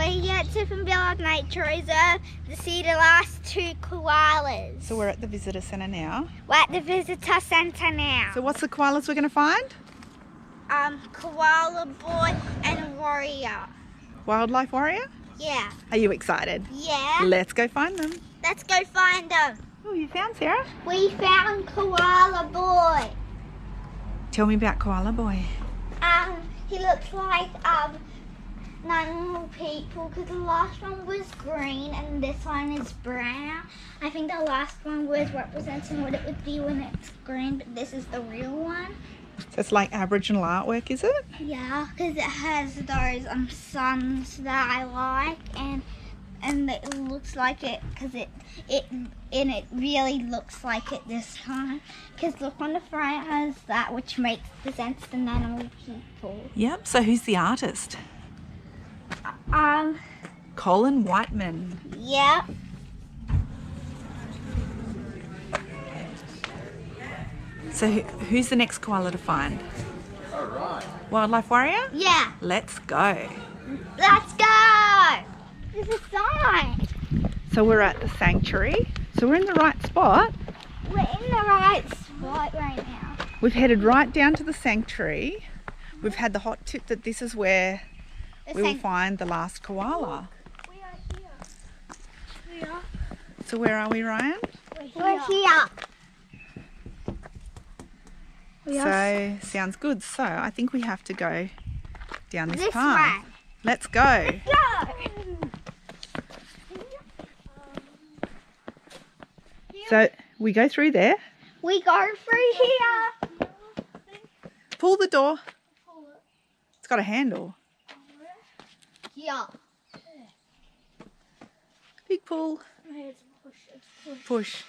We're here at Tidbinbilla Nature Reserve to see the last 2 koalas. So we're at the visitor centre now. We're at the visitor centre now. So what's the koalas we're going to find? Koala boy and warrior. Wildlife warrior? Yeah. Are you excited? Yeah. Let's go find them. Let's go find them. Oh, you found Sarah? We found koala boy. Tell me about koala boy. He looks like normal people because the last one was green and this one is brown. I think the last one was representing what it would be when it's green, but this is the real one. So it's like Aboriginal artwork, is it? Yeah, because it has those suns that I like, and it looks like it because it really looks like it this time. Because look on the front, it has that which represents the normal people. Yep. So who's the artist? Colin Whiteman. Yeah. So who's the next koala to find? All right. Wildlife warrior? Yeah. Let's go. Let's go. There's a sign. So we're at the sanctuary. So we're in the right spot. We're in the right spot right now. We've headed right down to the sanctuary. We've had the hot tip that this is where we will find the last koala. We are here. We are. So where are we, Ryan? We're here. So sounds good. So I think we have to go down this This path. way. Let's go. Go. So we go through there. We go through here. Pull the door. It's got a handle. Yeah. Big pull. Push.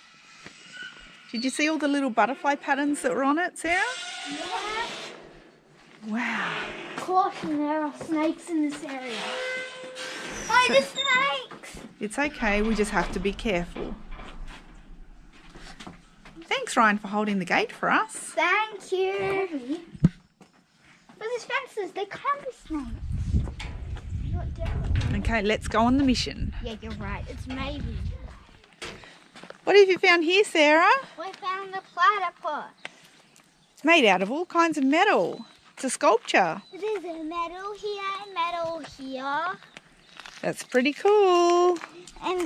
Did you see all the little butterfly patterns that were on it, Sarah? Yeah. Wow. Caution, there are snakes in this area. Oh, the snakes! It's okay. We just have to be careful. Thanks, Ryan, for holding the gate for us. Thank you. But there's fences, they can't be snakes. Not definitely. Okay, let's go on the mission. Yeah, you're right. It's maybe. What have you found here, Sarah? We found the platypus. It's made out of all kinds of metal. It's a sculpture. There's a metal here and metal here. That's pretty cool. And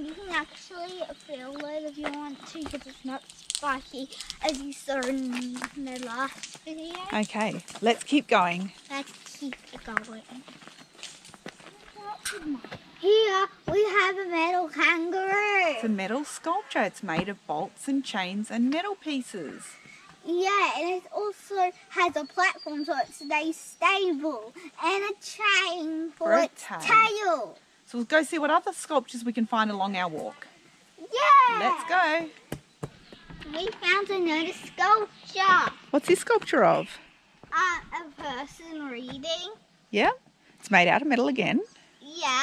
you can actually feel it if you want to because it's not spiky as you saw in the last video. Okay, let's keep going. Let's keep it going. Here we have a metal kangaroo. It's a metal sculpture. It's made of bolts and chains and metal pieces. Yeah, and it also has a platform so it stays stable and a chain for For a its tail. tail. So we'll go see what other sculptures we can find along our walk. Yeah! Let's go. We found another sculpture. What's this sculpture of? A person reading. Yeah, it's made out of metal again. Yeah.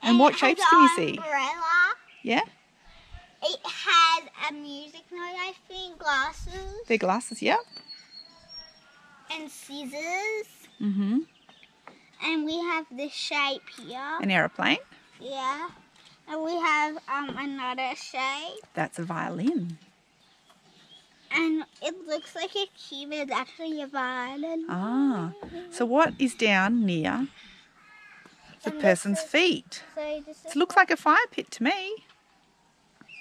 And what it shapes has can you an see? Umbrella. Yeah, It has a music note, I think, glasses, they're glasses, yeah. and scissors. Mm-hmm. And we have this shape here. An aeroplane. Yeah. And we have another shape. That's a violin. And it looks like a key, but it's actually a violin. Ah, so what is down near the And this person's is- feet? So this It is looks like a fire pit to me.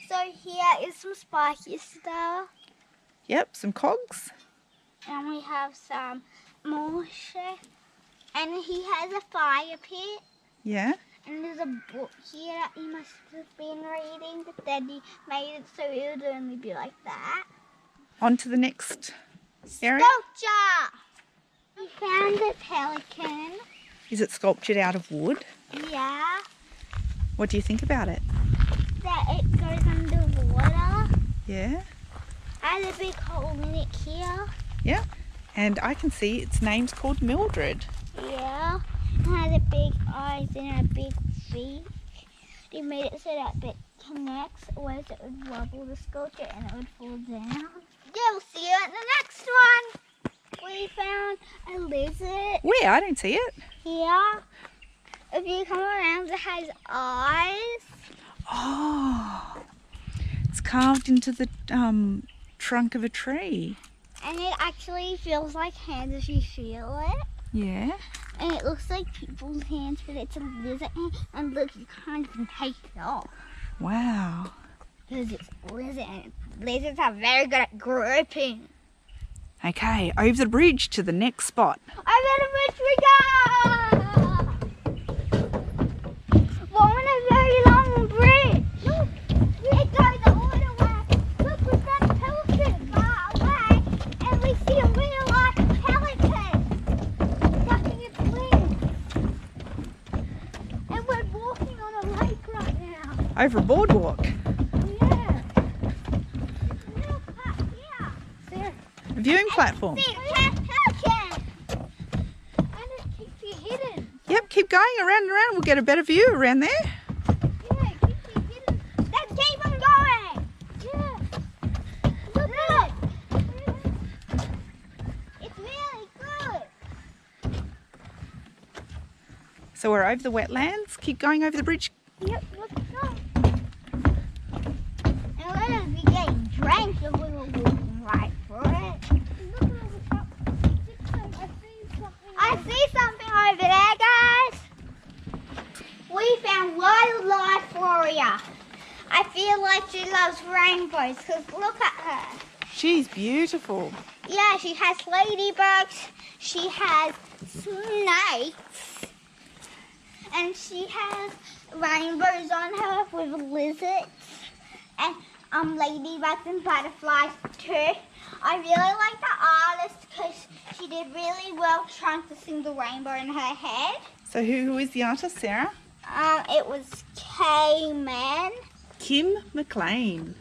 So here is some spiky stuff. Yep, some cogs. And we have some more shit. And he has a fire pit. Yeah. And there's a book here that he must have been reading, but then he made it so it would only be like that. On to the next area. Sculpture! We found a pelican. Is it sculptured out of wood? Yeah. What do you think about it? That it goes underwater. Yeah. Has a big hole in it here. Yeah. And I can see its name's called Mildred. Yeah. It has a big eyes and a big feet. They made it so that it connects, otherwise it would wobble the sculpture and it would fall down. Yeah, we'll see you at the next one. we found a lizard Where? I don't see it. here. If you come around, it has eyes. Oh, it's carved into the trunk of a tree. And it actually feels like hands if you feel it. Yeah. And it looks like people's hands, but it's a lizard hand. And look, you can't even take it off. Wow. Because it's a lizard, and lizards are very good at gripping. Okay, over the bridge to the next spot. Over the bridge we go! We're on a very long bridge. Look, it goes all the way. Look, we've got a pelican far away, and we see a real life pelican flapping its wings. And we're walking on a lake right now. Over a boardwalk. Yeah. Look up here. There. A viewing platform. See a pelican. And it keeps you hidden. Yep, keep going around and around. We'll get a better view around there. Yeah, it keeps you hidden. Let's keep on going. Yeah. Look. It's really good. So we're over the wetlands. Keep going over the bridge. Yep, let's go. And let us be getting drenched if we were walking right for it. Look over the top. I see something over there, guys. We found wildlife warrior. I feel like she loves rainbows because look at her. She's beautiful. Yeah, she has ladybugs, she has snakes, and she has rainbows on her with lizards and ladybugs and butterflies too. I really like the artist because she did really well trying to sing the rainbow in her head. So who is the artist, Sarah? It was K-Man. Kim McLean.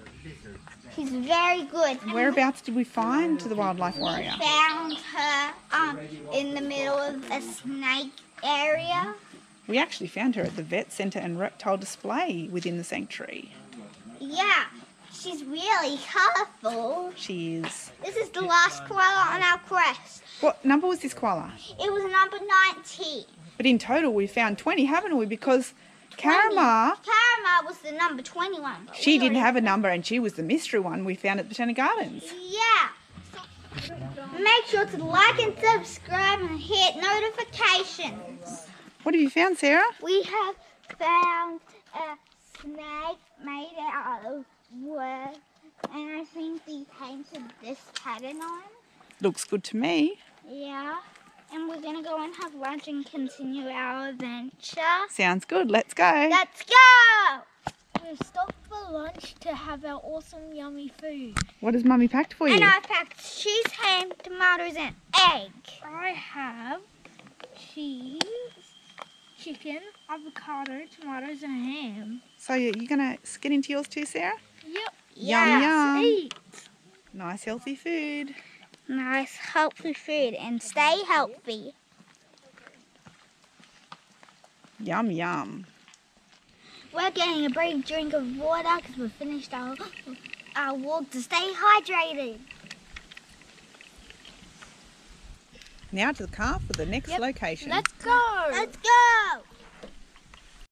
She's very good. Whereabouts did we find the wildlife We warrior? found her in the middle of a snake area. We actually found her at the vet centre and reptile display within the sanctuary. Yeah, she's really colourful. She is. This is the last koala on our quest. What number was this koala? It was number 19. But in total we found 20, haven't we? Because Carramar, Carramar was the number 21. but she we didn't already- have a number and she was the mystery one we found at the Botanic Gardens. Yeah. Make sure to like and subscribe and hit notifications. What have you found, Sarah? We have found a snake made out of wood, and I think we painted this pattern on. Looks good to me. Yeah, and we're gonna go and have lunch and continue our adventure. Sounds good. Let's go. Let's go! We've stopped for lunch to have our awesome yummy food. What has Mummy packed for you? And I packed cheese, ham, tomatoes, and egg. I have cheese, chicken, avocado, tomatoes, and ham. So you're going to get into yours too, Sarah? Yep. Yum, yum. Eat. Nice healthy food. Nice, healthy food, and stay healthy. Yum, yum. We're getting a brief drink of water because we've finished our walk to stay hydrated. Now to the car for the next location. Let's go. Let's go!